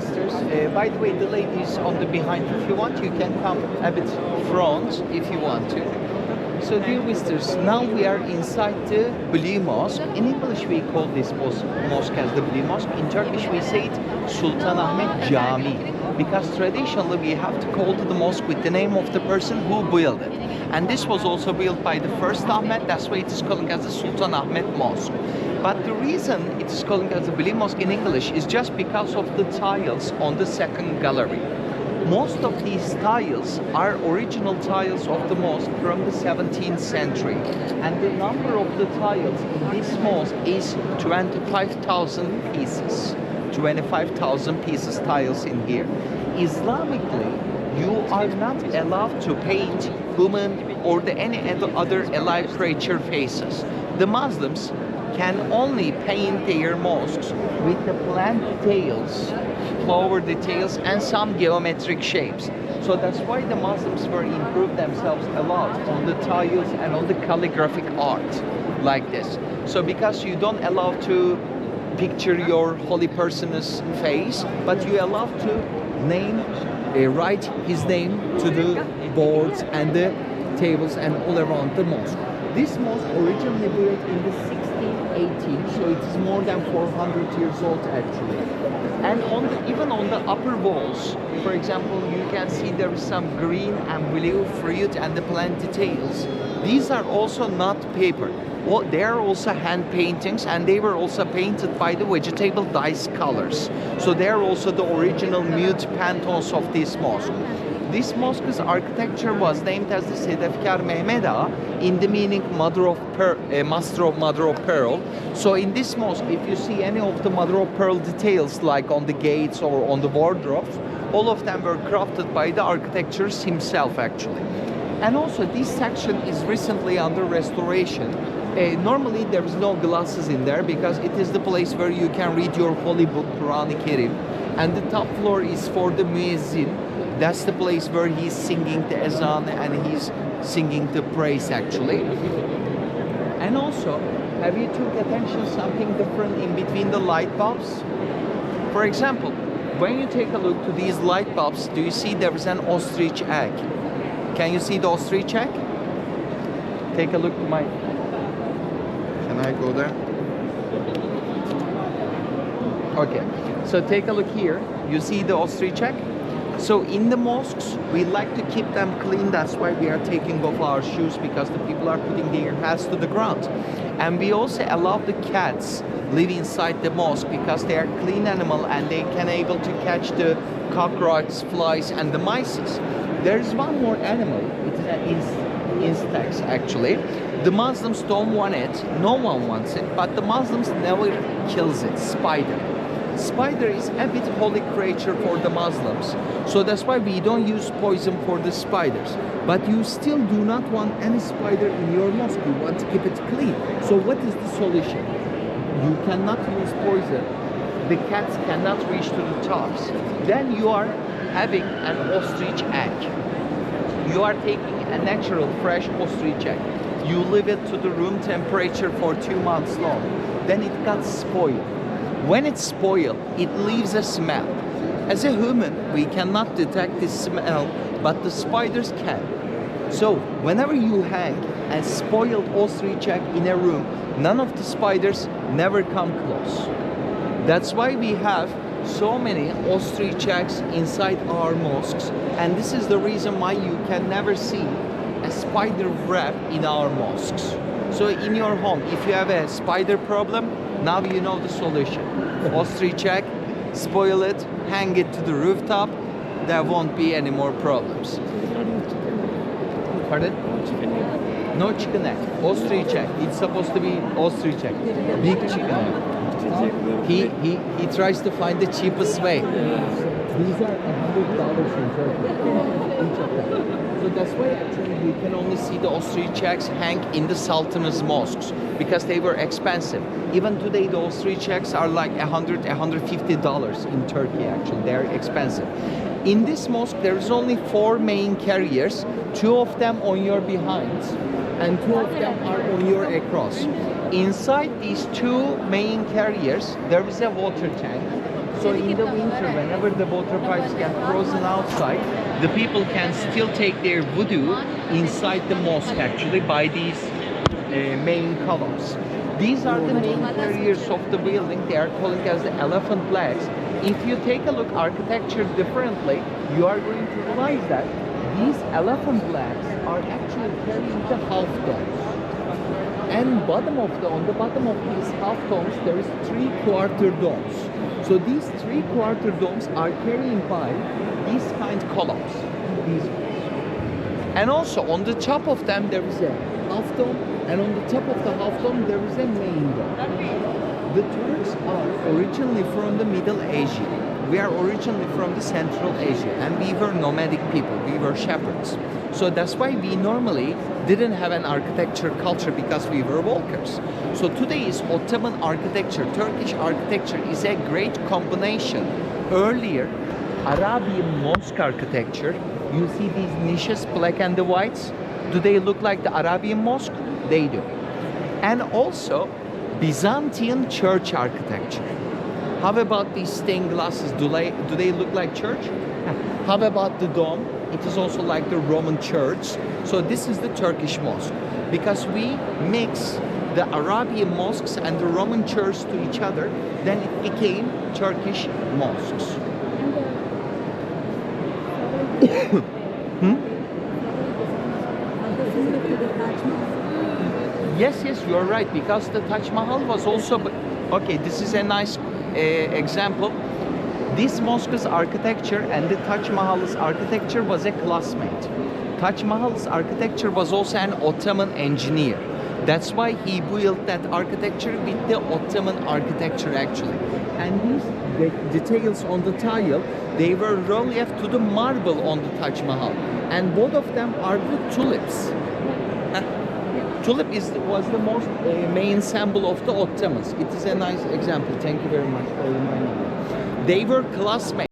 visitors, by the way, the ladies on the behind, if you want, you can come a bit front if you want to. So dear visitors, now we are inside the Blue Mosque. In English we call this mosque as the Blue Mosque. In Turkish we say it Sultan Ahmet Camii, because traditionally we have to call to the mosque with the name of the person who built it. And this was also built by the first Ahmet, that's why it is called as the Sultan Ahmet Mosque. But the reason it is called as the Blue Mosque in English is just because of the tiles on the second gallery. Most of these tiles are original tiles of the mosque from the 17th century. And the number of the tiles in this mosque is 25,000 pieces. 25,000 pieces tiles in here. Islamically, you are not allowed to paint human or any other alive creature faces. The Muslims can only paint their mosques with the plant details, flower details, and some geometric shapes. So that's why the Muslims were improved themselves a lot on the tiles and on the calligraphic art like this. So because you don't allow to picture your holy person's face, but you allow to write his name to the boards and the tables and all around the mosque. This mosque originally built in the 1618, so it is more than 400 years old actually. And even on the upper walls, for example, you can see there is some green and blue fruit and the plant details. These are also not paper. Well, they are also hand paintings, and they were also painted by the vegetable dyes colors. So they are also the original nude Pantheons of this mosque. This mosque's architecture was named as the Sedefkar Mehmed Ağa, in the meaning master of mother of pearl. So in this mosque, if you see any of the mother of pearl details, like on the gates or on the wardrobes, all of them were crafted by the architectures himself actually. And also this section is recently under restoration. Normally there is no glasses in there because it is the place where you can read your holy book, Quran Karim. And the top floor is for the muezzin. That's the place where he's singing the azan and he's singing the praise actually. And also, have you took attention something different in between the light bulbs? For example, when you take a look to these light bulbs, do you see there is an ostrich egg? Can you see the ostrich egg? Take a look to my... Can I go there? Okay, so take a look here. You see the ostrich egg? So in the mosques, we like to keep them clean. That's why we are taking off our shoes, because the people are putting their hands to the ground. And we also allow the cats live inside the mosque because they are clean animal and they can able to catch the cockroaches, flies, and the mice. There is one more animal. It's an insects actually. The Muslims don't want it. No one wants it, but the Muslims never kills it. Spider. Spider is a bit holy creature for the Muslims, so that's why we don't use poison for the spiders. But you still do not want any spider in your mosque. You want to keep it clean. So what is the solution? You cannot use poison. The cats cannot reach to the tops. Then you are having an ostrich egg. You are taking a natural fresh ostrich egg. You leave it to the room temperature for 2 months long. Then it got spoiled. When it's spoiled, it leaves a smell. As a human, we cannot detect this smell, but the spiders can. So, whenever you hang a spoiled ostrich egg in a room, none of the spiders never come close. That's why we have so many ostrich eggs inside our mosques, and this is the reason why you can never see a spider web in our mosques. So in your home, if you have a spider problem, now you know the solution. Ostrich egg, spoil it, hang it to the rooftop, there won't be any more problems. Pardon? No chicken egg. Ostrich egg. It's supposed to be ostrich egg. Big chicken egg. He tries to find the cheapest way. These are $100 in Turkey. Each of them. So that's why actually you can only see the ostrich eggs hang in the Sultan's mosques because they were expensive. Even today the ostrich eggs are like $100, $150 in Turkey actually. They're expensive. In this mosque there is only 4 main carriers, 2 of them on your behind and 2 of them are on your across. Inside these 2 main carriers there is a water tank. So in the winter, whenever the water pipes get frozen outside, the people can still take their wudu inside the mosque actually by these main columns. These are the main barriers of the building. They are calling as the elephant flags. If you take a look architecture differently, you are going to realize that these elephant flags are actually carrying the half domes. And on the bottom of these half domes, there is 3/4 domes. So these 3/4 domes are carrying by these kind columns. These. And also on the top of them there is a half dome, and on the top of the half dome there is a main dome. The Turks are originally from the Middle Asia. We are originally from the Central Asia, and we were nomadic people. We were shepherds. So that's why we normally didn't have an architecture culture, because we were walkers. So today's Ottoman architecture, Turkish architecture, is a great combination. Earlier, Arabian mosque architecture, you see these niches, black and the whites. Do they look like the Arabian mosque? They do. And also Byzantine church architecture. How about these stained glasses? Do they look like church? How about the dome? It is also like the Roman church. So this is the Turkish mosque, because we mix the Arabian mosques and the Roman church to each other, then it became Turkish mosques. Yes, you are right, because the Taj Mahal was also... Okay, this is a nice example. This mosque's architecture and the Taj Mahal's architecture was a classmate. Taj Mahal's architecture was also an Ottoman engineer. That's why he built that architecture with the Ottoman architecture actually. And these details on the tile, they were relief to the marble on the Taj Mahal. And both of them are the tulips. Tulip was the most main symbol of the Ottomans. It is a nice example. Thank you very much for reminding me. They were classmates.